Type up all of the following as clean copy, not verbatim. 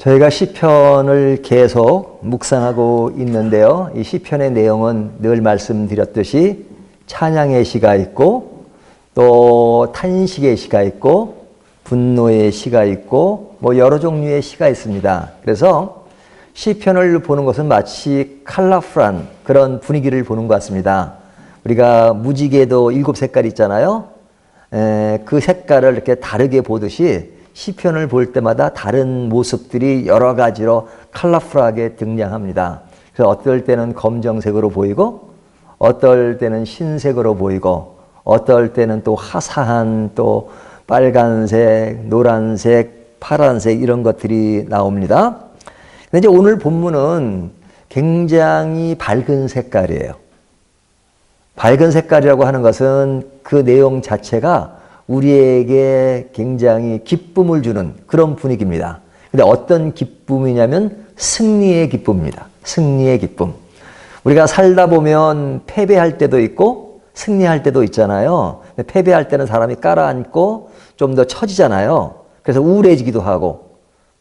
저희가 시편을 계속 묵상하고 있는데요. 이 시편의 내용은 늘 말씀드렸듯이 찬양의 시가 있고 또 탄식의 시가 있고 분노의 시가 있고 뭐 여러 종류의 시가 있습니다. 그래서 시편을 보는 것은 마치 컬러풀한 그런 분위기를 보는 것 같습니다. 우리가 무지개도 7색깔 있잖아요. 그 색깔을 이렇게 다르게 보듯이 시편을 볼 때마다 다른 모습들이 여러 가지로 컬러풀하게 등장합니다. 그래서 어떨 때는 검정색으로 보이고 어떨 때는 흰색으로 보이고 어떨 때는 또 화사한 또 빨간색, 노란색, 파란색 이런 것들이 나옵니다. 근데 이제 오늘 본문은 굉장히 밝은 색깔이에요. 밝은 색깔이라고 하는 것은 그 내용 자체가 우리에게 굉장히 기쁨을 주는 그런 분위기입니다. 근데 어떤 기쁨이냐면 승리의 기쁨입니다. 승리의 기쁨. 우리가 살다 보면 패배할 때도 있고 승리할 때도 있잖아요. 근데 패배할 때는 사람이 깔아앉고 좀 더 처지잖아요. 그래서 우울해지기도 하고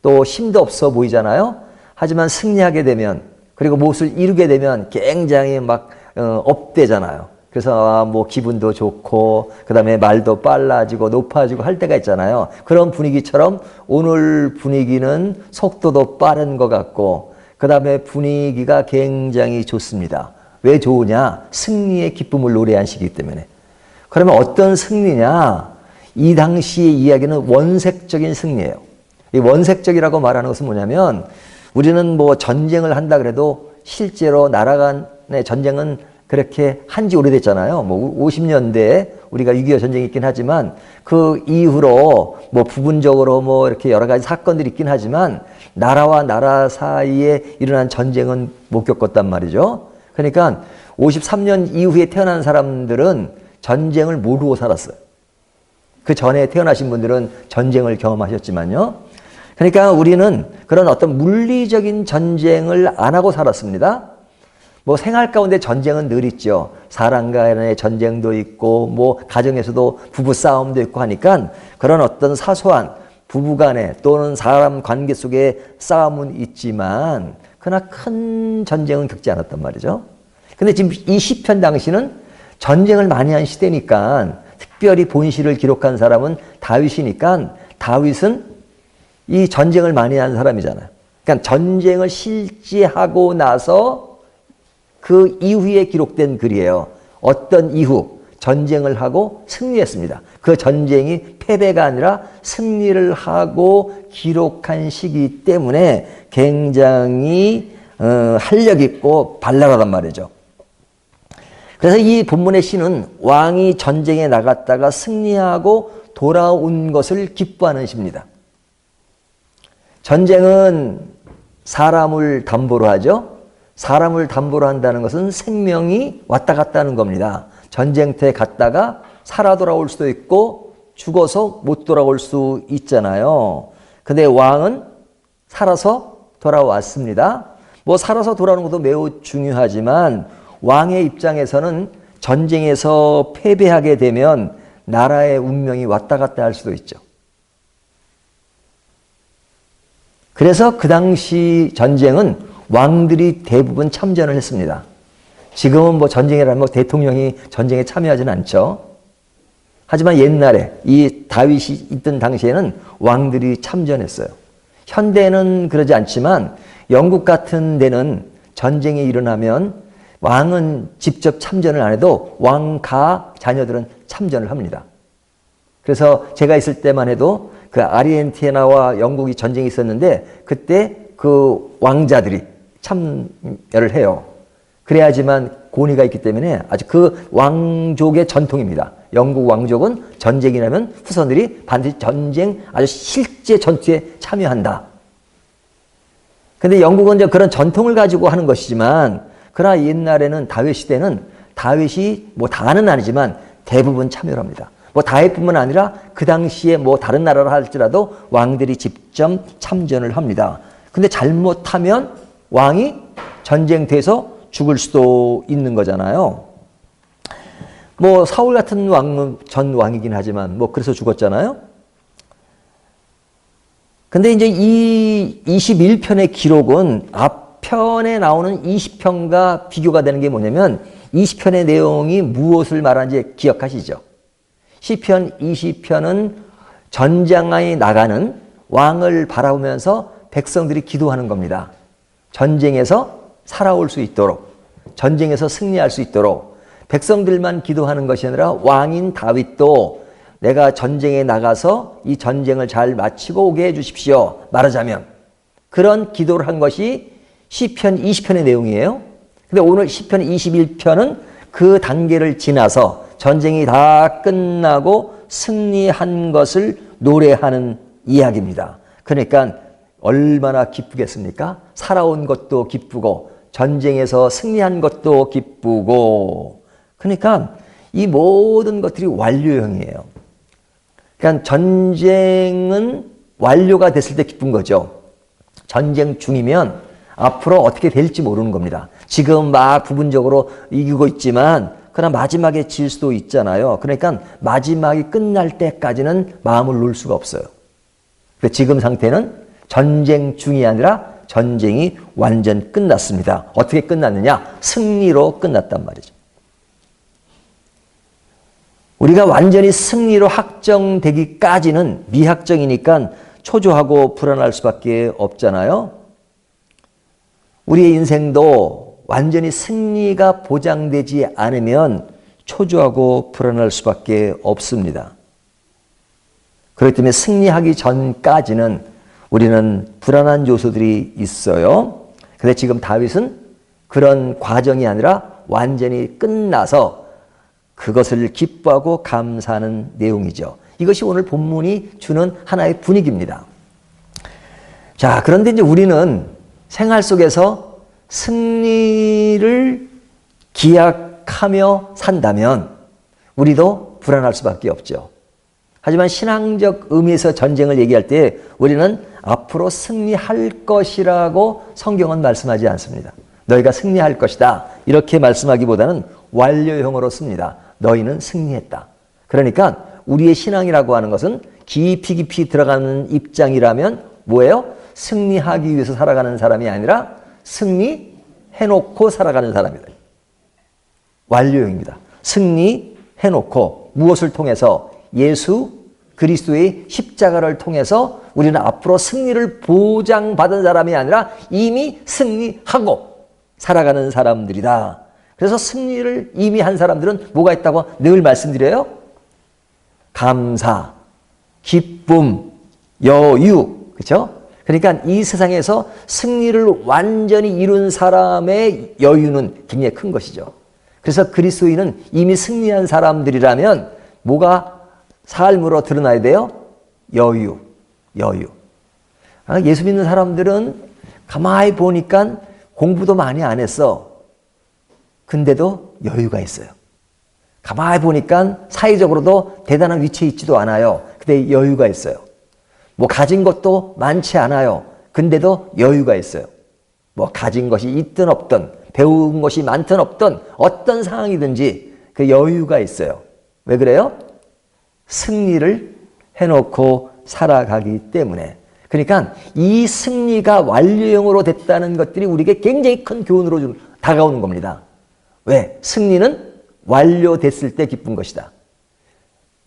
또 힘도 없어 보이잖아요. 하지만 승리하게 되면 그리고 무엇을 이루게 되면 굉장히 막 업되잖아요. 그래서 뭐 기분도 좋고 그 다음에 말도 빨라지고 높아지고 할 때가 있잖아요. 그런 분위기처럼 오늘 분위기는 속도도 빠른 것 같고 그 다음에 분위기가 굉장히 좋습니다. 왜 좋으냐? 승리의 기쁨을 노래한 시기이기 때문에. 그러면 어떤 승리냐? 이 당시의 이야기는 원색적인 승리예요. 이 원색적이라고 말하는 것은 뭐냐면 우리는 뭐 전쟁을 한다 그래도 실제로 나라 간의 전쟁은 그렇게 한지 오래됐잖아요. 뭐 50년대에 우리가 6.25 전쟁이 있긴 하지만 그 이후로 뭐 부분적으로 뭐 이렇게 여러 가지 사건들이 있긴 하지만 나라와 나라 사이에 일어난 전쟁은 못 겪었단 말이죠. 그러니까 53년 이후에 태어난 사람들은 전쟁을 모르고 살았어요. 그 전에 태어나신 분들은 전쟁을 경험하셨지만요. 그러니까 우리는 그런 어떤 물리적인 전쟁을 안 하고 살았습니다. 뭐 생활 가운데 전쟁은 늘 있죠. 사람 간의 전쟁도 있고 뭐 가정에서도 부부 싸움도 있고 하니까 그런 어떤 사소한 부부 간의 또는 사람 관계 속에 싸움은 있지만 그러나 큰 전쟁은 겪지 않았단 말이죠. 근데 지금 이 시편 당시는 전쟁을 많이 한 시대니까 특별히 본시를 기록한 사람은 다윗이니까 다윗은 이 전쟁을 많이 한 사람이잖아요. 그러니까 전쟁을 실제하고 나서 그 이후에 기록된 글이에요. 어떤 이후 전쟁을 하고 승리했습니다. 그 전쟁이 패배가 아니라 승리를 하고 기록한 시기 때문에 굉장히 활력 있고 발랄하단 말이죠. 그래서 이 본문의 시는 왕이 전쟁에 나갔다가 승리하고 돌아온 것을 기뻐하는 시입니다. 전쟁은 사람을 담보로 하죠. 사람을 담보로 한다는 것은 생명이 왔다 갔다 하는 겁니다. 전쟁터에 갔다가 살아 돌아올 수도 있고 죽어서 못 돌아올 수 있잖아요. 근데 왕은 살아서 돌아왔습니다. 뭐 살아서 돌아오는 것도 매우 중요하지만 왕의 입장에서는 전쟁에서 패배하게 되면 나라의 운명이 왔다 갔다 할 수도 있죠. 그래서 그 당시 전쟁은 왕들이 대부분 참전을 했습니다. 지금은 뭐 전쟁이라면 뭐 대통령이 전쟁에 참여하지는 않죠. 하지만 옛날에 이 다윗이 있던 당시에는 왕들이 참전했어요. 현대는 그러지 않지만 영국 같은 데는 전쟁이 일어나면 왕은 직접 참전을 안 해도 왕가 자녀들은 참전을 합니다. 그래서 제가 있을 때만 해도 그 아르헨티나와 영국이 전쟁이 있었는데 그때 그 왕자들이 참여를 해요. 그래야지만 권위가 있기 때문에 아주 그 왕족의 전통입니다. 영국 왕족은 전쟁이 나면 후손들이 반드시 전쟁 아주 실제 전투에 참여한다. 근데 영국은 이제 그런 전통을 가지고 하는 것이지만 그러나 옛날에는 다윗 시대는 다윗이 뭐 다는 아니지만 대부분 참여를 합니다. 뭐 다윗뿐만 아니라 그 당시에 뭐 다른 나라를 할지라도 왕들이 직접 참전을 합니다. 근데 잘못하면 왕이 전쟁터에서 죽을 수도 있는 거잖아요. 뭐 사울 같은 왕은 전 왕이긴 하지만 뭐 그래서 죽었잖아요. 근데 이제 이 21편의 기록은 앞편에 나오는 20편과 비교가 되는 게 뭐냐면 20편의 내용이 무엇을 말하는지 기억하시죠? 시편 20편은 전장에 나가는 왕을 바라보면서 백성들이 기도하는 겁니다. 전쟁에서 살아올 수 있도록, 전쟁에서 승리할 수 있도록 백성들만 기도하는 것이 아니라 왕인 다윗도 내가 전쟁에 나가서 이 전쟁을 잘 마치고 오게 해주십시오. 말하자면 그런 기도를 한 것이 시편 20편의 내용이에요. 근데 오늘 시편 21편은 그 단계를 지나서 전쟁이 다 끝나고 승리한 것을 노래하는 이야기입니다. 그러니까 얼마나 기쁘겠습니까? 살아온 것도 기쁘고 전쟁에서 승리한 것도 기쁘고, 그러니까 이 모든 것들이 완료형이에요. 그러니까 전쟁은 완료가 됐을 때 기쁜 거죠. 전쟁 중이면 앞으로 어떻게 될지 모르는 겁니다. 지금 막 부분적으로 이기고 있지만 그러나 마지막에 질 수도 있잖아요. 그러니까 마지막이 끝날 때까지는 마음을 놓을 수가 없어요. 지금 상태는 전쟁 중이 아니라 전쟁이 완전 끝났습니다. 어떻게 끝났느냐? 승리로 끝났단 말이죠. 우리가 완전히 승리로 확정되기까지는 미확정이니까 초조하고 불안할 수밖에 없잖아요. 우리의 인생도 완전히 승리가 보장되지 않으면 초조하고 불안할 수밖에 없습니다. 그렇기 때문에 승리하기 전까지는 우리는 불안한 요소들이 있어요. 근데 지금 다윗은 그런 과정이 아니라 완전히 끝나서 그것을 기뻐하고 감사하는 내용이죠. 이것이 오늘 본문이 주는 하나의 분위기입니다. 자, 그런데 이제 우리는 생활 속에서 승리를 기약하며 산다면 우리도 불안할 수밖에 없죠. 하지만 신앙적 의미에서 전쟁을 얘기할 때 우리는 앞으로 승리할 것이라고 성경은 말씀하지 않습니다. 너희가 승리할 것이다 이렇게 말씀하기보다는 완료형으로 씁니다. 너희는 승리했다. 그러니까 우리의 신앙이라고 하는 것은 깊이 들어가는 입장이라면 뭐예요? 승리하기 위해서 살아가는 사람이 아니라 승리해놓고 살아가는 사람이다. 완료형입니다. 승리해놓고 무엇을 통해서? 예수 그리스도의 십자가를 통해서 우리는 앞으로 승리를 보장받은 사람이 아니라 이미 승리하고 살아가는 사람들이다. 그래서 승리를 이미 한 사람들은 뭐가 있다고 늘 말씀드려요? 감사, 기쁨, 여유. 그렇죠? 그러니까 이 세상에서 승리를 완전히 이룬 사람의 여유는 굉장히 큰 것이죠. 그래서 그리스도인은 이미 승리한 사람들이라면 뭐가 삶으로 드러나야 돼요? 여유. 예수 믿는 사람들은 가만히 보니까 공부도 많이 안 했어. 근데도 여유가 있어요. 가만히 보니까 사회적으로도 대단한 위치에 있지도 않아요. 근데 여유가 있어요. 뭐 가진 것도 많지 않아요. 근데도 여유가 있어요. 뭐 가진 것이 있든 없든 배운 것이 많든 없든 어떤 상황이든지 그 여유가 있어요. 왜 그래요? 승리를 해놓고 살아가기 때문에. 그러니까 이 승리가 완료형으로 됐다는 것들이 우리에게 굉장히 큰 교훈으로 다가오는 겁니다. 왜? 승리는 완료됐을 때 기쁜 것이다.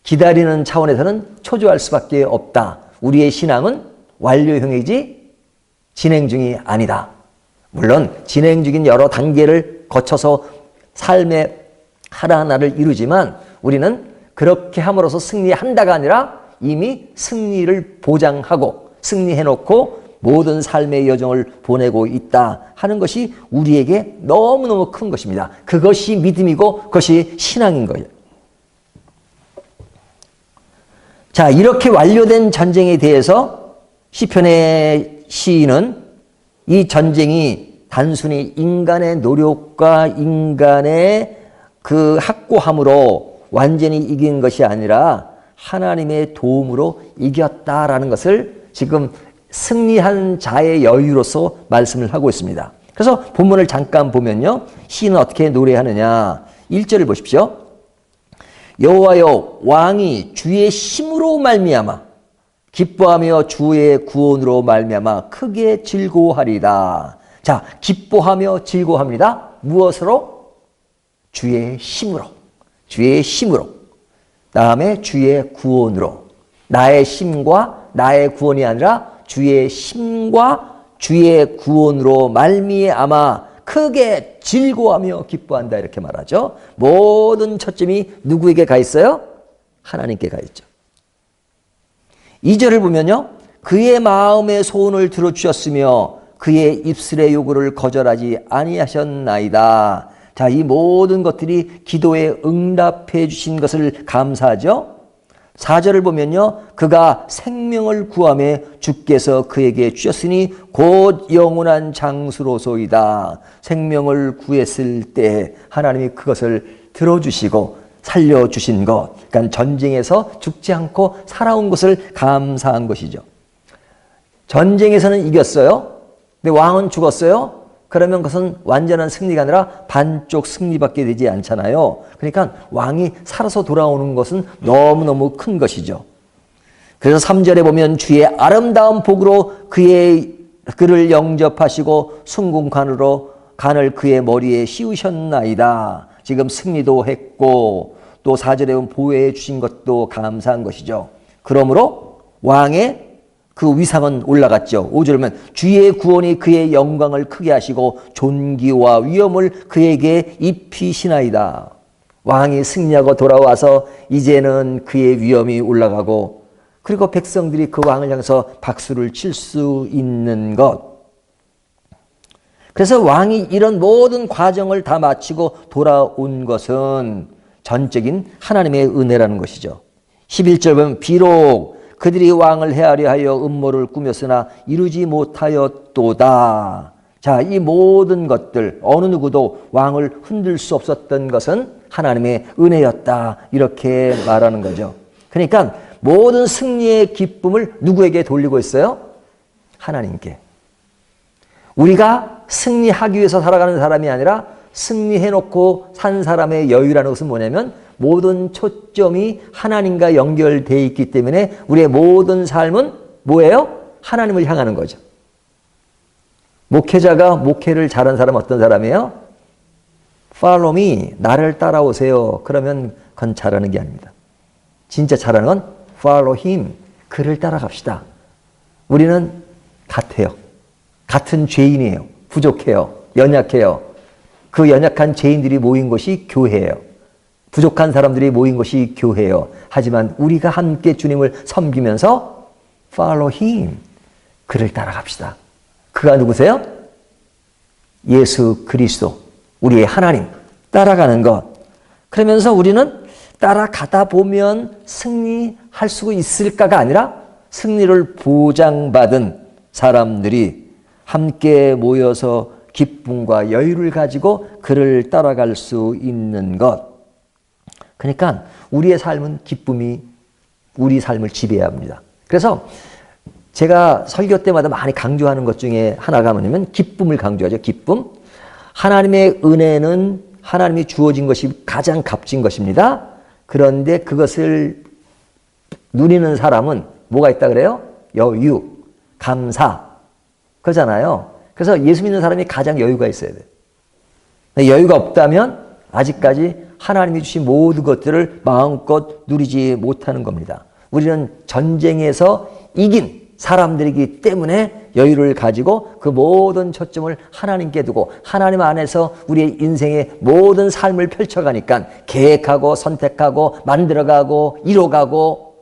기다리는 차원에서는 초조할 수밖에 없다. 우리의 신앙은 완료형이지 진행 중이 아니다. 물론 진행 중인 여러 단계를 거쳐서 삶의 하나하나를 이루지만 우리는 그렇게 함으로써 승리한다가 아니라 이미 승리를 보장하고 승리해놓고 모든 삶의 여정을 보내고 있다 하는 것이 우리에게 너무너무 큰 것입니다. 그것이 믿음이고 그것이 신앙인 거예요. 자, 이렇게 완료된 전쟁에 대해서 시편의 시인은 이 전쟁이 단순히 인간의 노력과 인간의 그 확고함으로 완전히 이긴 것이 아니라 하나님의 도움으로 이겼다라는 것을 지금 승리한 자의 여유로서 말씀을 하고 있습니다. 그래서 본문을 잠깐 보면요. 시인은 어떻게 노래하느냐. 1절을 보십시오. 여호와여 왕이 주의 힘으로 말미암아 기뻐하며 주의 구원으로 말미암아 크게 즐거워하리다. 자, 기뻐하며 즐거워합니다. 무엇으로? 주의 힘으로. 주의 힘으로. 다음에 주의 구원으로. 나의 힘과 나의 구원이 아니라 주의 힘과 주의 구원으로 말미암아 크게 즐거워하며 기뻐한다 이렇게 말하죠. 모든 초점이 누구에게 가 있어요? 하나님께 가 있죠. 2절을 보면요. 그의 마음의 소원을 들어주셨으며 그의 입술의 요구를 거절하지 아니하셨나이다. 자, 이 모든 것들이 기도에 응답해 주신 것을 감사하죠. 4절을 보면요. 그가 생명을 구하며 주께서 그에게 주셨으니 곧 영원한 장수로소이다. 생명을 구했을 때 하나님이 그것을 들어주시고 살려주신 것. 그러니까 전쟁에서 죽지 않고 살아온 것을 감사한 것이죠. 전쟁에서는 이겼어요. 근데 왕은 죽었어요. 그러면 그것은 완전한 승리가 아니라 반쪽 승리밖에 되지 않잖아요. 그러니까 왕이 살아서 돌아오는 것은 너무너무 큰 것이죠. 그래서 3절에 보면 주의 아름다운 복으로 그를 영접하시고 순궁관을 그의 머리에 씌우셨나이다. 지금 승리도 했고 또 4절에 보면 보호해 주신 것도 감사한 것이죠. 그러므로 왕의 그 위상은 올라갔죠. 5절에 보면 주의 구원이 그의 영광을 크게 하시고 존귀와 위엄을 그에게 입히시나이다. 왕이 승리하고 돌아와서 이제는 그의 위엄이 올라가고 그리고 백성들이 그 왕을 향해서 박수를 칠 수 있는 것. 그래서 왕이 이런 모든 과정을 다 마치고 돌아온 것은 전적인 하나님의 은혜라는 것이죠. 11절 보면 비록 그들이 왕을 해하려 하여 음모를 꾸몄으나 이루지 못하였도다. 자, 이 모든 것들 어느 누구도 왕을 흔들 수 없었던 것은 하나님의 은혜였다. 이렇게 말하는 거죠. 그러니까 모든 승리의 기쁨을 누구에게 돌리고 있어요? 하나님께. 우리가 승리하기 위해서 살아가는 사람이 아니라 승리해놓고 산 사람의 여유라는 것은 뭐냐면 모든 초점이 하나님과 연결되어 있기 때문에 우리의 모든 삶은 뭐예요? 하나님을 향하는 거죠. 목회자가 목회를 잘한 사람은 어떤 사람이에요? Follow me, 나를 따라오세요. 그러면 그건 잘하는 게 아닙니다. 진짜 잘하는 건 Follow him, 그를 따라갑시다. 우리는 같아요. 같은 죄인이에요. 부족해요. 연약해요. 그 연약한 죄인들이 모인 곳이 교회예요. 부족한 사람들이 모인 곳이 교회예요. 하지만 우리가 함께 주님을 섬기면서 Follow him, 그를 따라갑시다. 그가 누구세요? 예수 그리스도, 우리의 하나님, 따라가는 것. 그러면서 우리는 따라가다 보면 승리할 수 있을까가 아니라 승리를 보장받은 사람들이 함께 모여서 기쁨과 여유를 가지고 그를 따라갈 수 있는 것. 그러니까 우리의 삶은 기쁨이 우리 삶을 지배해야 합니다. 그래서 제가 설교 때마다 많이 강조하는 것 중에 하나가 뭐냐면 기쁨을 강조하죠. 기쁨. 하나님의 은혜는 하나님이 주어진 것이 가장 값진 것입니다. 그런데 그것을 누리는 사람은 뭐가 있다 그래요? 여유, 감사. 그러잖아요. 그래서 예수 믿는 사람이 가장 여유가 있어야 돼요. 여유가 없다면 아직까지 하나님이 주신 모든 것들을 마음껏 누리지 못하는 겁니다. 우리는 전쟁에서 이긴 사람들이기 때문에 여유를 가지고 그 모든 초점을 하나님께 두고 하나님 안에서 우리의 인생의 모든 삶을 펼쳐가니까 계획하고 선택하고 만들어가고 이뤄가고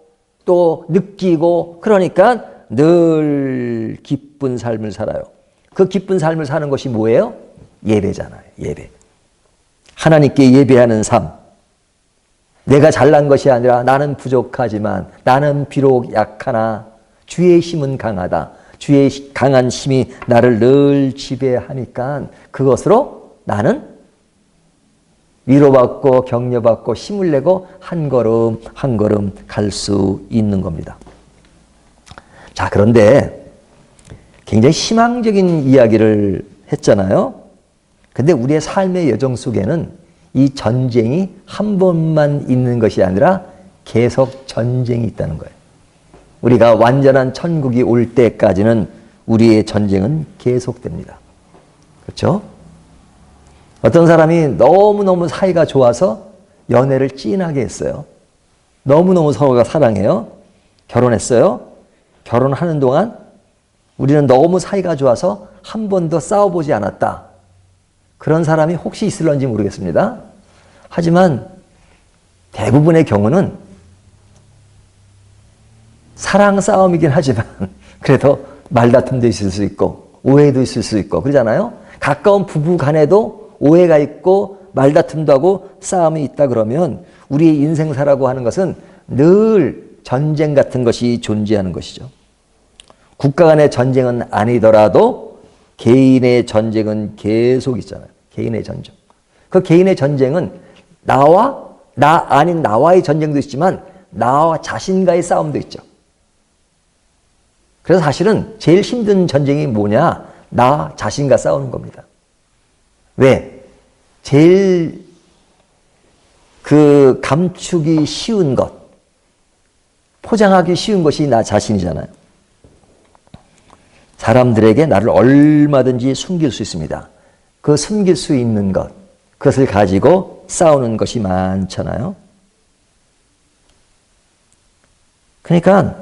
또 느끼고 그러니까 늘 기쁜 삶을 살아요. 그 기쁜 삶을 사는 것이 뭐예요? 예배잖아요. 예배. 하나님께 예배하는 삶. 내가 잘난 것이 아니라 나는 부족하지만 나는 비록 약하나 주의 힘은 강하다. 주의 강한 힘이 나를 늘 지배하니까 그것으로 나는 위로받고 격려받고 힘을 내고 한 걸음 한 걸음 갈 수 있는 겁니다. 자, 그런데 굉장히 희망적인 이야기를 했잖아요. 근데 우리의 삶의 여정 속에는 이 전쟁이 한 번만 있는 것이 아니라 계속 전쟁이 있다는 거예요. 우리가 완전한 천국이 올 때까지는 우리의 전쟁은 계속됩니다. 그렇죠? 어떤 사람이 너무너무 사이가 좋아서 연애를 진하게 했어요. 너무너무 서로가 사랑해요. 결혼했어요. 결혼하는 동안 우리는 너무 사이가 좋아서 한 번도 싸워보지 않았다. 그런 사람이 혹시 있을런지 모르겠습니다. 하지만 대부분의 경우는 사랑 싸움이긴 하지만 그래도 말다툼도 있을 수 있고 오해도 있을 수 있고 그러잖아요. 가까운 부부 간에도 오해가 있고 말다툼도 하고 싸움이 있다 그러면 우리의 인생사라고 하는 것은 늘 전쟁 같은 것이 존재하는 것이죠. 국가 간의 전쟁은 아니더라도 개인의 전쟁은 계속 있잖아요. 개인의 전쟁. 그 개인의 전쟁은 나 아닌 나와의 전쟁도 있지만 나와 자신과의 싸움도 있죠. 그래서 사실은 제일 힘든 전쟁이 뭐냐? 나 자신과 싸우는 겁니다. 왜? 제일 감추기 쉬운 것, 포장하기 쉬운 것이 나 자신이잖아요. 사람들에게 나를 얼마든지 숨길 수 있습니다. 그 숨길 수 있는 것, 그것을 가지고 싸우는 것이 많잖아요. 그러니까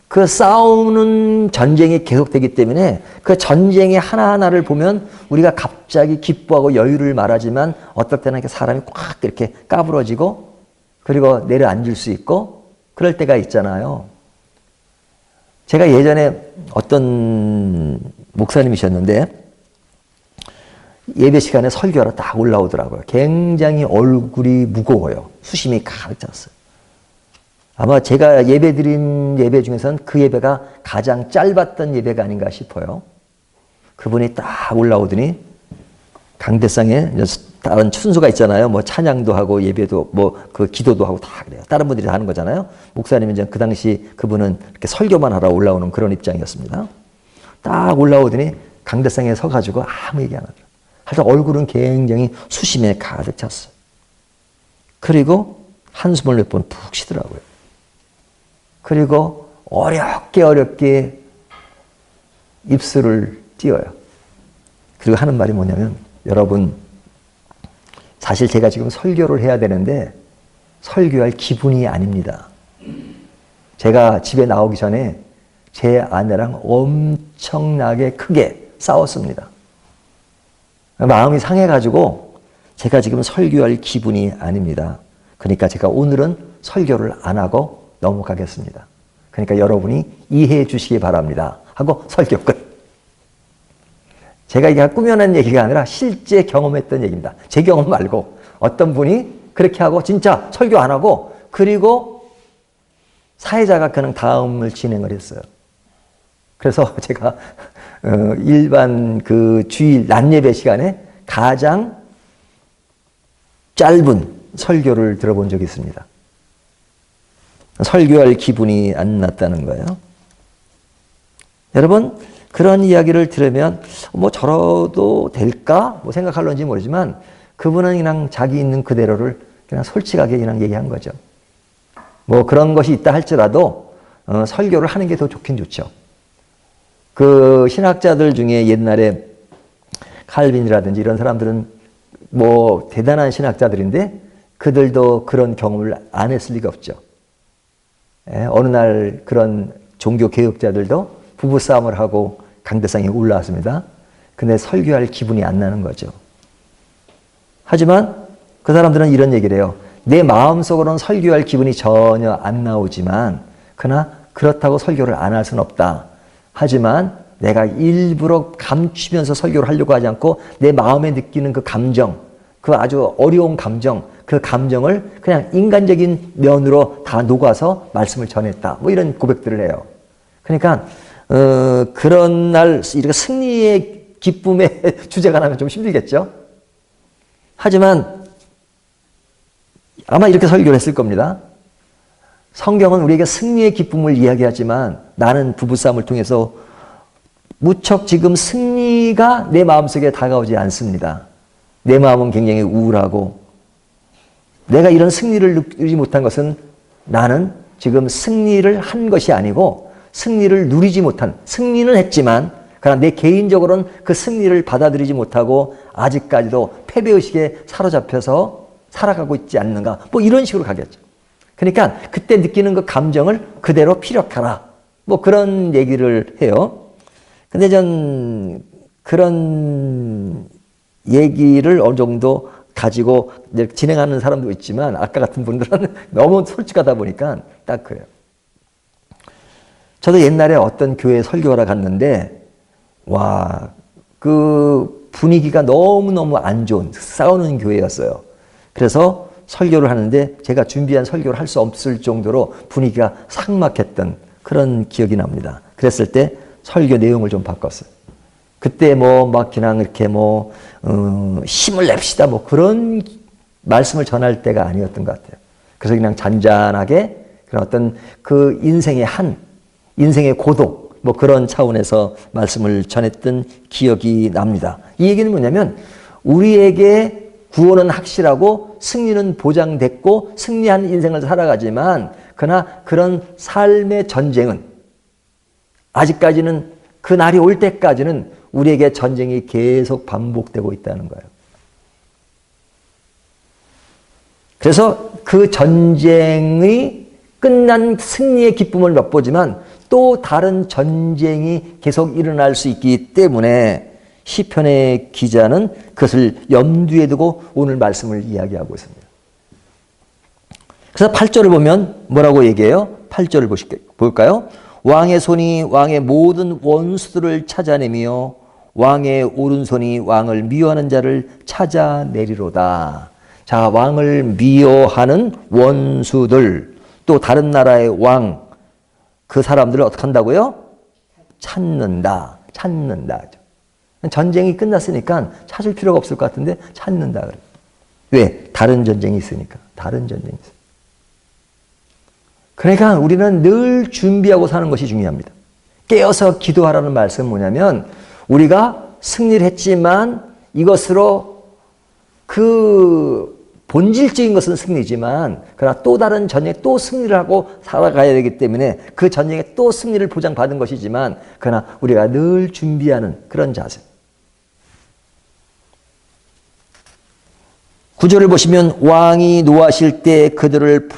그 싸우는 전쟁이 계속되기 때문에 그 전쟁의 하나하나를 보면 우리가 갑자기 기뻐하고 여유를 말하지만 어떨 때는 이렇게 사람이 꽉 이렇게 까부러지고 그리고 내려앉을 수 있고 그럴 때가 있잖아요. 제가 예전에 어떤 목사님이셨는데 예배 시간에 설교하러 딱 올라오더라고요. 굉장히 얼굴이 무거워요. 수심이 가득 찼어요. 아마 제가 예배 드린 예배 중에서는 그 예배가 가장 짧았던 예배가 아닌가 싶어요. 그분이 딱 올라오더니 강대상에 다른 순서가 있잖아요. 뭐 찬양도 하고 예배도 그 기도도 하고 다 그래요. 다른 분들이 다 하는 거잖아요. 목사님은 이제 그 당시 그분은 이렇게 설교만 하러 올라오는 그런 입장이었습니다. 딱 올라오더니 강대상에 서가지고 아무 얘기 안 하더라고요. 하여튼 얼굴은 굉장히 수심에 가득 찼어요. 그리고 한숨을 몇 번 푹 쉬더라고요. 그리고 어렵게 입술을 띄어요. 그리고 하는 말이 뭐냐면 여러분 사실 제가 지금 설교를 해야 되는데 설교할 기분이 아닙니다. 제가 집에 나오기 전에 제 아내랑 엄청나게 크게 싸웠습니다. 마음이 상해가지고 제가 지금 설교할 기분이 아닙니다. 그러니까 제가 오늘은 설교를 안 하고 넘어가겠습니다. 그러니까 여러분이 이해해 주시기 바랍니다. 하고 설교 끝. 제가 이게 꾸며낸 얘기가 아니라 실제 경험했던 얘기입니다. 제 경험 말고 어떤 분이 그렇게 하고 진짜 설교 안 하고 그리고 사회자가 그냥 다음을 진행을 했어요. 그래서 제가 일반 그 주일 낮 예배 시간에 가장 짧은 설교를 들어본 적이 있습니다. 설교할 기분이 안 났다는 거예요. 여러분 그런 이야기를 들으면 뭐 저러도 될까? 뭐 생각할런지 모르지만 그분은 그냥 자기 있는 그대로를 그냥 솔직하게 그냥 얘기한 거죠. 뭐 그런 것이 있다 할지라도 설교를 하는 게 더 좋긴 좋죠. 그 신학자들 중에 옛날에 칼빈이라든지 이런 사람들은 뭐 대단한 신학자들인데 그들도 그런 경험을 안 했을 리가 없죠. 어느 날 그런 종교 개혁자들도 부부싸움을 하고 강대상에 올라왔습니다. 근데 설교할 기분이 안 나는 거죠. 하지만 그 사람들은 이런 얘기를 해요. 내 마음속으로는 설교할 기분이 전혀 안 나오지만 그러나 그렇다고 설교를 안 할 수는 없다. 하지만 내가 일부러 감추면서 설교를 하려고 하지 않고 내 마음에 느끼는 그 감정, 그 아주 어려운 감정, 그 감정을 그냥 인간적인 면으로 다 녹아서 말씀을 전했다. 뭐 이런 고백들을 해요. 그러니까 그런 날 이렇게 승리의 기쁨의 주제가 나면 좀 힘들겠죠. 하지만 아마 이렇게 설교를 했을 겁니다. 성경은 우리에게 승리의 기쁨을 이야기하지만 나는 부부싸움을 통해서 무척 지금 승리가 내 마음속에 다가오지 않습니다. 내 마음은 굉장히 우울하고 내가 이런 승리를 누리지 못한 것은 나는 지금 승리를 한 것이 아니고 승리를 누리지 못한, 승리는 했지만 그러나 내 개인적으로는 그 승리를 받아들이지 못하고 아직까지도 패배의식에 사로잡혀서 살아가고 있지 않는가, 뭐 이런 식으로 가겠죠. 그러니까 그때 느끼는 그 감정을 그대로 피력하라, 뭐 그런 얘기를 해요. 근데 전 그런 얘기를 어느 정도 가지고 진행하는 사람도 있지만 아까 같은 분들은 너무 솔직하다 보니까 딱 그래요. 저도 옛날에 어떤 교회 설교하러 갔는데 와, 그 분위기가 너무너무 안 좋은 싸우는 교회였어요. 그래서 설교를 하는데 제가 준비한 설교를 할 수 없을 정도로 분위기가 삭막했던 그런 기억이 납니다. 그랬을 때 설교 내용을 좀 바꿨어요. 그때 뭐 막 그냥 이렇게 뭐 힘을 냅시다 뭐 그런 말씀을 전할 때가 아니었던 것 같아요. 그래서 그냥 잔잔하게 그런 어떤 그 인생의 고독 뭐 그런 차원에서 말씀을 전했던 기억이 납니다. 이 얘기는 뭐냐면 우리에게 구원은 확실하고 승리는 보장됐고 승리한 인생을 살아가지만 그러나 그런 삶의 전쟁은 아직까지는 그 날이 올 때까지는 우리에게 전쟁이 계속 반복되고 있다는 거예요. 그래서 그 전쟁이 끝난 승리의 기쁨을 맛보지만 또 다른 전쟁이 계속 일어날 수 있기 때문에 시편의 기자는 그것을 염두에 두고 오늘 말씀을 이야기하고 있습니다. 그래서 8절을 보면 뭐라고 얘기해요? 8절을 볼까요? 왕의 손이 왕의 모든 원수들을 찾아내며 왕의 오른손이 왕을 미워하는 자를 찾아내리로다. 자, 왕을 미워하는 원수들, 또 다른 나라의 왕, 그 사람들을 어떻게 한다고요? 찾는다. 전쟁이 끝났으니까 찾을 필요가 없을 것 같은데 찾는다 그래요. 왜? 다른 전쟁이 있으니까. 그러니까 우리는 늘 준비하고 사는 것이 중요합니다. 깨어서 기도하라는 말씀은 뭐냐면 우리가 승리를 했지만 이것으로 그 본질적인 것은 승리지만 그러나 또 다른 전쟁에 또 승리를 하고 살아가야 되기 때문에 그 전쟁에 또 승리를 보장받은 것이지만 그러나 우리가 늘 준비하는 그런 자세. 9절을 보시면 왕이 노하실 때 그들을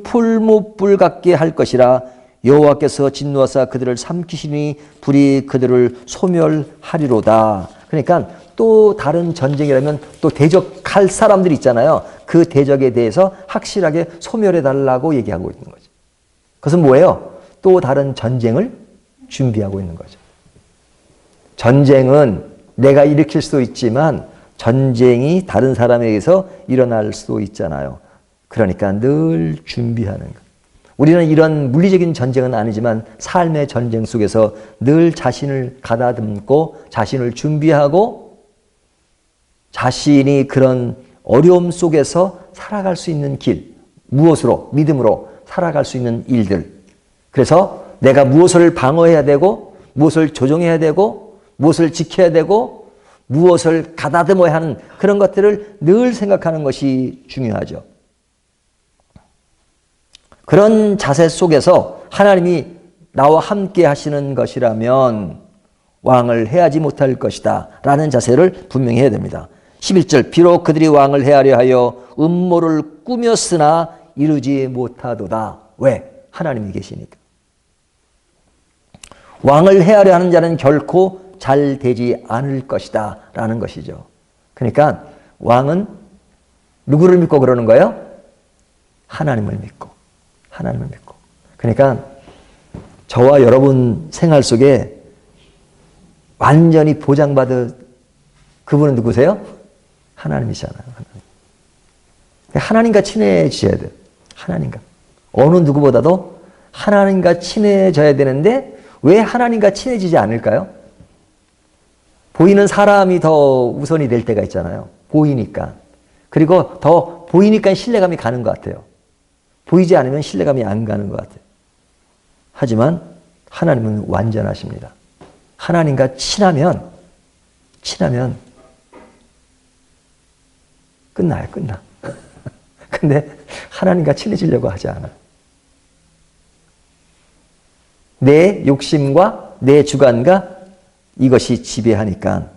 풀무불 같게 할 것이라 여호와께서 진노하사 그들을 삼키시니 불이 그들을 소멸하리로다. 그러니까 또 다른 전쟁이라면 또 대적할 사람들이 있잖아요. 그 대적에 대해서 확실하게 소멸해달라고 얘기하고 있는 거죠. 그것은 뭐예요? 또 다른 전쟁을 준비하고 있는 거죠. 전쟁은 내가 일으킬 수도 있지만 전쟁이 다른 사람에 의해서 일어날 수도 있잖아요. 그러니까 늘 준비하는 것. 우리는 이런 물리적인 전쟁은 아니지만 삶의 전쟁 속에서 늘 자신을 가다듬고 자신을 준비하고 자신이 그런 어려움 속에서 살아갈 수 있는 길, 무엇으로? 믿음으로 살아갈 수 있는 일들. 그래서 내가 무엇을 방어해야 되고 무엇을 조정해야 되고 무엇을 지켜야 되고 무엇을 가다듬어야 하는 그런 것들을 늘 생각하는 것이 중요하죠. 그런 자세 속에서 하나님이 나와 함께 하시는 것이라면 왕을 해하지 못할 것이다 라는 자세를 분명히 해야 됩니다. 11절 비록 그들이 왕을 해하려 하여 음모를 꾸몄으나 이루지 못하도다. 왜? 하나님이 계시니까. 왕을 해하려 하는 자는 결코 잘 되지 않을 것이다 라는 것이죠. 그러니까 왕은 누구를 믿고 그러는 거예요? 하나님을 믿고. 그러니까 저와 여러분 생활 속에 완전히 보장받은 그분은 누구세요? 하나님이잖아요. 하나님과 친해져야 돼요. 하나님과. 어느 누구보다도 하나님과 친해져야 되는데 왜 하나님과 친해지지 않을까요? 보이는 사람이 더 우선이 될 때가 있잖아요. 보이니까. 그리고 더 보이니까 신뢰감이 가는 것 같아요. 보이지 않으면 신뢰감이 안 가는 것 같아요. 하지만 하나님은 완전하십니다. 하나님과 친하면 끝나. 근데 하나님과 친해지려고 하지 않아요. 내 욕심과 내 주관과 이것이 지배하니까.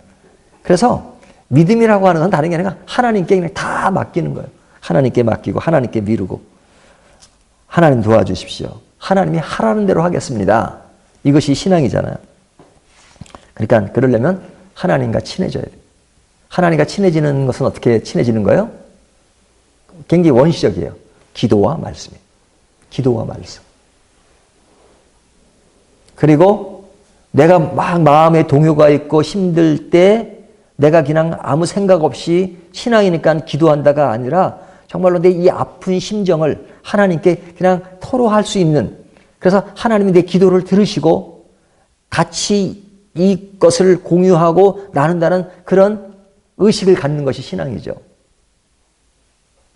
그래서 믿음이라고 하는 건 다른 게 아니라 하나님께 그냥 다 맡기는 거예요. 하나님께 맡기고 하나님께 미루고 하나님 도와주십시오. 하나님이 하라는 대로 하겠습니다. 이것이 신앙이잖아요. 그러니까 그러려면 하나님과 친해져야 돼요. 하나님과 친해지는 것은 어떻게 친해지는 거예요? 굉장히 원시적이에요. 기도와 말씀이에요. 기도와 말씀. 그리고 내가 막 마음에 동요가 있고 힘들 때 내가 그냥 아무 생각 없이 신앙이니까 기도한다가 아니라 정말로 내 이 아픈 심정을 하나님께 그냥 토로할 수 있는, 그래서 하나님이 내 기도를 들으시고 같이 이것을 공유하고 나눈다는 그런 의식을 갖는 것이 신앙이죠.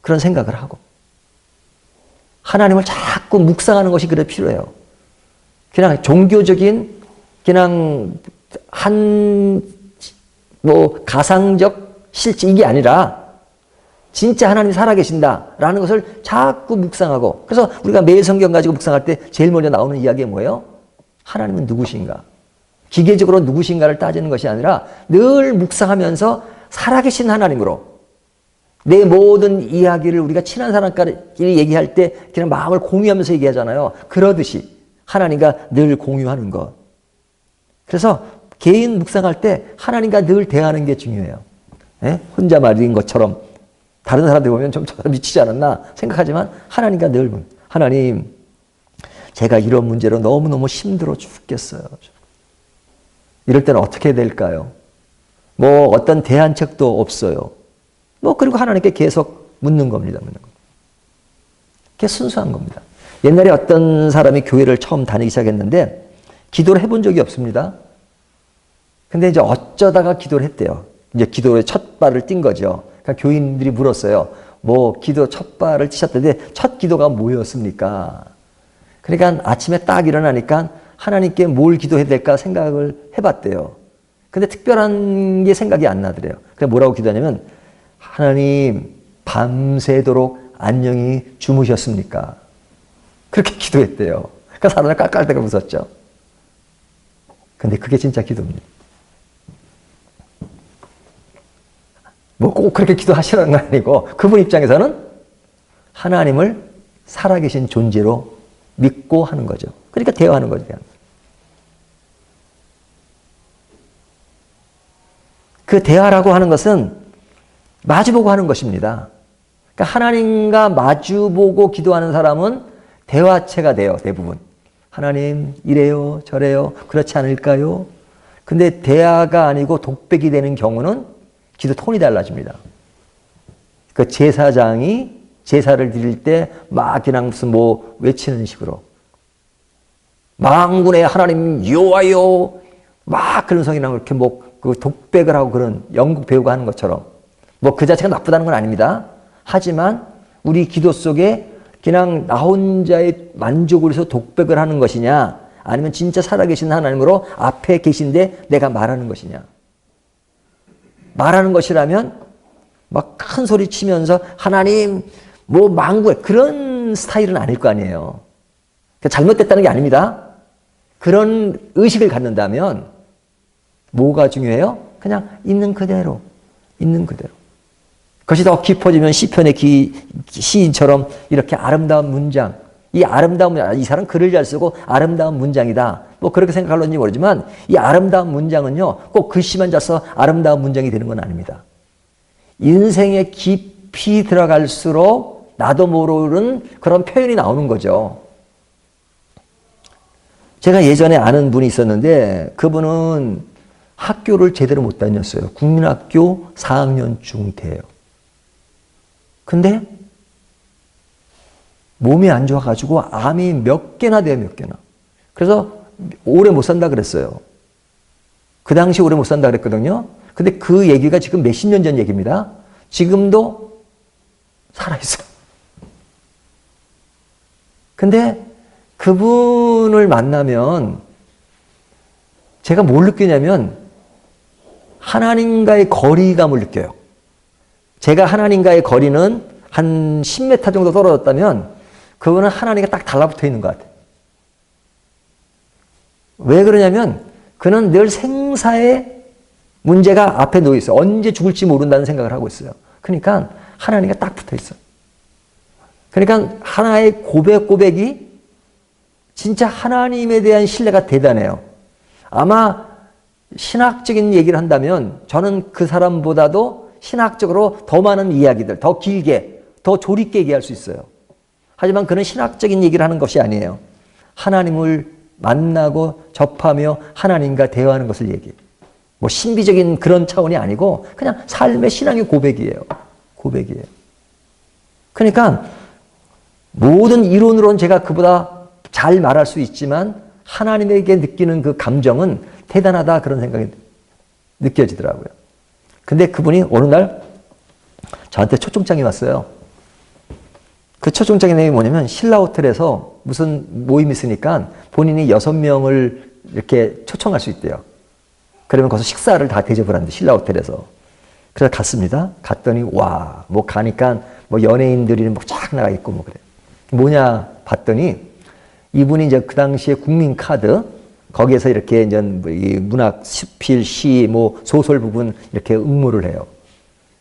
그런 생각을 하고 하나님을 자꾸 묵상하는 것이 그래 필요해요. 그냥 종교적인 그냥 가상적 실제 이게 아니라 진짜 하나님이 살아계신다라는 것을 자꾸 묵상하고, 그래서 우리가 매일 성경 가지고 묵상할 때 제일 먼저 나오는 이야기가 뭐예요? 하나님은 누구신가? 기계적으로 누구신가를 따지는 것이 아니라 늘 묵상하면서 살아계신 하나님으로 내 모든 이야기를 우리가 친한 사람끼리 얘기할 때 그냥 마음을 공유하면서 얘기하잖아요. 그러듯이 하나님과 늘 공유하는 것. 그래서 개인 묵상할 때 하나님과 늘 대하는 게 중요해요. 예? 혼자 말인 것처럼 다른 사람들 보면 좀 미치지 않았나 생각하지만 하나님과 늘, 하나님 제가 이런 문제로 너무너무 힘들어 죽겠어요. 이럴 때는 어떻게 해야 될까요? 뭐 어떤 대안책도 없어요. 뭐 그리고 하나님께 계속 묻는 겁니다. 그게 순수한 겁니다. 옛날에 어떤 사람이 교회를 처음 다니기 시작했는데 기도를 해본 적이 없습니다. 근데 이제 어쩌다가 기도를 했대요. 이제 기도의 첫 발을 띈 거죠. 그러니까 교인들이 물었어요. 뭐 기도 첫 발을 띄셨던데 첫 기도가 뭐였습니까? 그러니까 아침에 딱 일어나니까 하나님께 뭘 기도해야 될까 생각을 해봤대요. 근데 특별한 게 생각이 안 나더래요. 그래서 뭐라고 기도하냐면 하나님 밤새도록 안녕히 주무셨습니까? 그렇게 기도했대요. 그러니까 사람들 깔깔대고 웃었죠. 근데 그게 진짜 기도입니다. 뭐 꼭 그렇게 기도하시라는 건 아니고 그분 입장에서는 하나님을 살아계신 존재로 믿고 하는 거죠. 그러니까 대화하는 거죠. 그 대화라고 하는 것은 마주보고 하는 것입니다. 그러니까 하나님과 마주보고 기도하는 사람은 대화체가 돼요. 대부분. 하나님 이래요 저래요 그렇지 않을까요? 근데 대화가 아니고 독백이 되는 경우는 기도 톤이 달라집니다. 그 제사장이 제사를 드릴 때 막 그냥 무슨 뭐 외치는 식으로 만군의 하나님 여호와여 막 그런 성이랑 그렇게 뭐 그 독백을 하고 그런 연극 배우가 하는 것처럼 뭐 그 자체가 나쁘다는 건 아닙니다. 하지만 우리 기도 속에 그냥 나 혼자의 만족을 위해서 독백을 하는 것이냐 아니면 진짜 살아계신 하나님으로 앞에 계신데 내가 말하는 것이냐. 말하는 것이라면 막 큰 소리 치면서 하나님 뭐 만구해 그런 스타일은 아닐 거 아니에요. 잘못됐다는 게 아닙니다. 그런 의식을 갖는다면 뭐가 중요해요? 그냥 있는 그대로 있는 그대로. 그것이 더 깊어지면 시편의 시인처럼 이렇게 아름다운 문장, 이 아름다운 문장, 이 사람 글을 잘 쓰고 아름다운 문장이다. 뭐 그렇게 생각할런지 모르지만 이 아름다운 문장은요, 꼭 글씨만 잘 써 아름다운 문장이 되는 건 아닙니다. 인생에 깊이 들어갈수록 나도 모르는 그런 표현이 나오는 거죠. 제가 예전에 아는 분이 있었는데 그분은 학교를 제대로 못 다녔어요. 국민학교 4학년 중퇴예요. 근데 몸이 안 좋아가지고 암이 몇 개나 돼요, 몇 개나. 그래서 오래 못 산다 그랬어요. 그 당시 오래 못 산다 그랬거든요. 근데 그 얘기가 지금 몇십 년 전 얘기입니다. 지금도 살아있어요. 근데 그분을 만나면 제가 뭘 느끼냐면 하나님과의 거리감을 느껴요. 제가 하나님과의 거리는 한 10m 정도 떨어졌다면 그분은 하나님과 딱 달라붙어 있는 것 같아요. 왜 그러냐면 그는 늘 생사의 문제가 앞에 놓여 있어요. 언제 죽을지 모른다는 생각을 하고 있어요. 그러니까 하나님과 딱 붙어 있어요. 그러니까 하나의 고백이 진짜 하나님에 대한 신뢰가 대단해요. 아마 신학적인 얘기를 한다면 저는 그 사람보다도 신학적으로 더 많은 이야기들, 더 길게, 더 조리 있게 얘기할 수 있어요. 하지만 그는 신학적인 얘기를 하는 것이 아니에요. 하나님을 만나고 접하며 하나님과 대화하는 것을 얘기해요. 뭐 신비적인 그런 차원이 아니고 그냥 삶의 신앙의 고백이에요. 고백이에요. 그러니까 모든 이론으로는 제가 그보다 잘 말할 수 있지만 하나님에게 느끼는 그 감정은 대단하다 그런 생각이 느껴지더라고요. 근데 그분이 어느 날 저한테 초청장이 왔어요. 그 초청장의 내용이 뭐냐면 신라 호텔에서 무슨 모임이 있으니까 본인이 6명을 이렇게 초청할 수 있대요. 그러면 거기서 식사를 다 대접을 한대, 신라 호텔에서. 그래서 갔습니다. 갔더니 와, 뭐 가니까 뭐 연예인들이 뭐 쫙 나가 있고 뭐 그래. 뭐냐 봤더니 이분이 이제 그 당시에 국민 카드 거기에서 이렇게 이제 이 문학, 시필, 시, 뭐 소설 부분 이렇게 응모를 해요.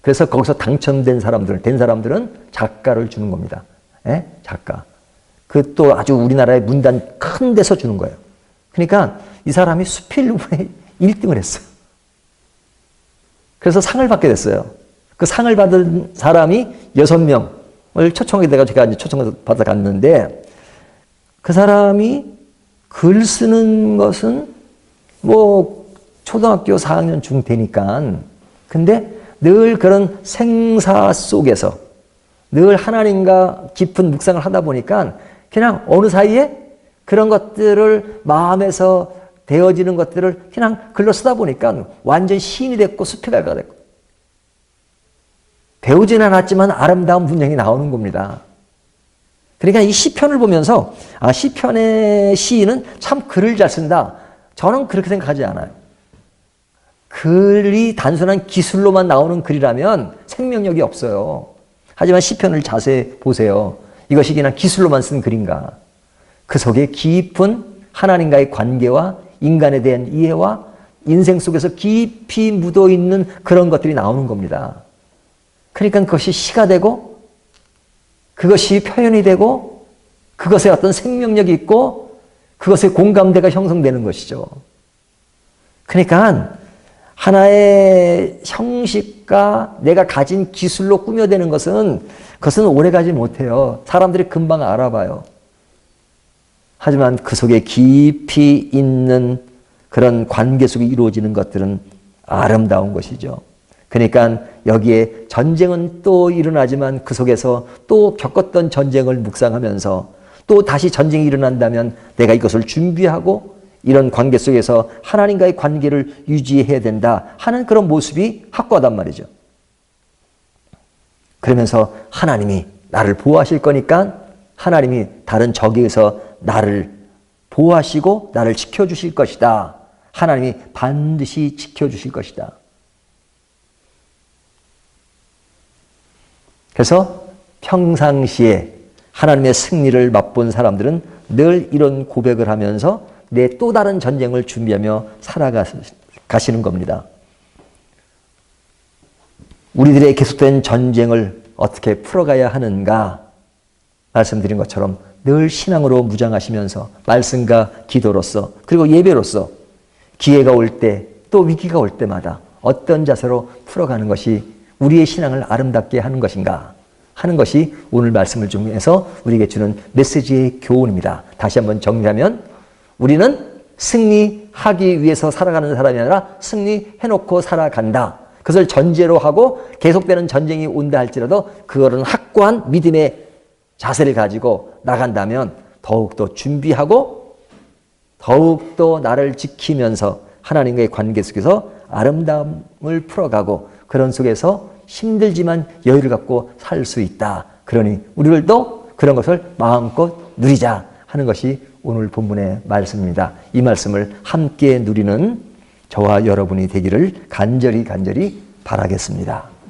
그래서 거기서 당첨된 사람들은 작가를 주는 겁니다. 예? 작가. 그 또 아주 우리나라의 문단 큰 데서 주는 거예요. 그러니까 이 사람이 수필 부분에 1등을 했어요. 그래서 상을 받게 됐어요. 그 상을 받은 사람이 6명을 초청하게 돼서 제가 이제 초청을 받아 갔는데 그 사람이 글 쓰는 것은 뭐 초등학교 4학년 중 되니까 근데 늘 그런 생사 속에서 늘 하나님과 깊은 묵상을 하다 보니까 그냥 어느 사이에 그런 것들을 마음에서 되어지는 것들을 그냥 글로 쓰다 보니까 완전 시인이 됐고 수필가가 됐고 배우지는 않았지만 아름다운 분량이 나오는 겁니다. 그러니까 이 시편을 보면서 아, 시편의 시인은 참 글을 잘 쓴다. 저는 그렇게 생각하지 않아요. 글이 단순한 기술로만 나오는 글이라면 생명력이 없어요. 하지만 시편을 자세히 보세요. 이것이 그냥 기술로만 쓴 글인가. 그 속에 깊은 하나님과의 관계와 인간에 대한 이해와 인생 속에서 깊이 묻어있는 그런 것들이 나오는 겁니다. 그러니까 그것이 시가 되고 그것이 표현이 되고 그것에 어떤 생명력이 있고 그것에 공감대가 형성되는 것이죠. 그러니까 하나의 형식과 내가 가진 기술로 꾸며대는 것은 그것은 오래가지 못해요. 사람들이 금방 알아봐요. 하지만 그 속에 깊이 있는 그런 관계 속에 이루어지는 것들은 아름다운 것이죠. 그러니까 여기에 전쟁은 또 일어나지만 그 속에서 또 겪었던 전쟁을 묵상하면서 또 다시 전쟁이 일어난다면 내가 이것을 준비하고 이런 관계 속에서 하나님과의 관계를 유지해야 된다 하는 그런 모습이 확고하단 말이죠. 그러면서 하나님이 나를 보호하실 거니까 하나님이 다른 적에서 나를 보호하시고 나를 지켜주실 것이다. 하나님이 반드시 지켜주실 것이다. 그래서 평상시에 하나님의 승리를 맛본 사람들은 늘 이런 고백을 하면서 내 또 다른 전쟁을 준비하며 살아가시는 겁니다. 우리들의 계속된 전쟁을 어떻게 풀어가야 하는가 말씀드린 것처럼 늘 신앙으로 무장하시면서 말씀과 기도로서 그리고 예배로서 기회가 올 때 또 위기가 올 때마다 어떤 자세로 풀어가는 것이 우리의 신앙을 아름답게 하는 것인가 하는 것이 오늘 말씀을 통해서 우리에게 주는 메시지의 교훈입니다. 다시 한번 정리하면 우리는 승리하기 위해서 살아가는 사람이 아니라 승리해놓고 살아간다. 그것을 전제로 하고 계속되는 전쟁이 온다 할지라도 그거는 확고한 믿음의 자세를 가지고 나간다면 더욱더 준비하고 더욱더 나를 지키면서 하나님과의 관계 속에서 아름다움을 풀어가고 그런 속에서 힘들지만 여유를 갖고 살 수 있다. 그러니 우리들도 그런 것을 마음껏 누리자 하는 것이 오늘 본문의 말씀입니다. 이 말씀을 함께 누리는 저와 여러분이 되기를 간절히 바라겠습니다.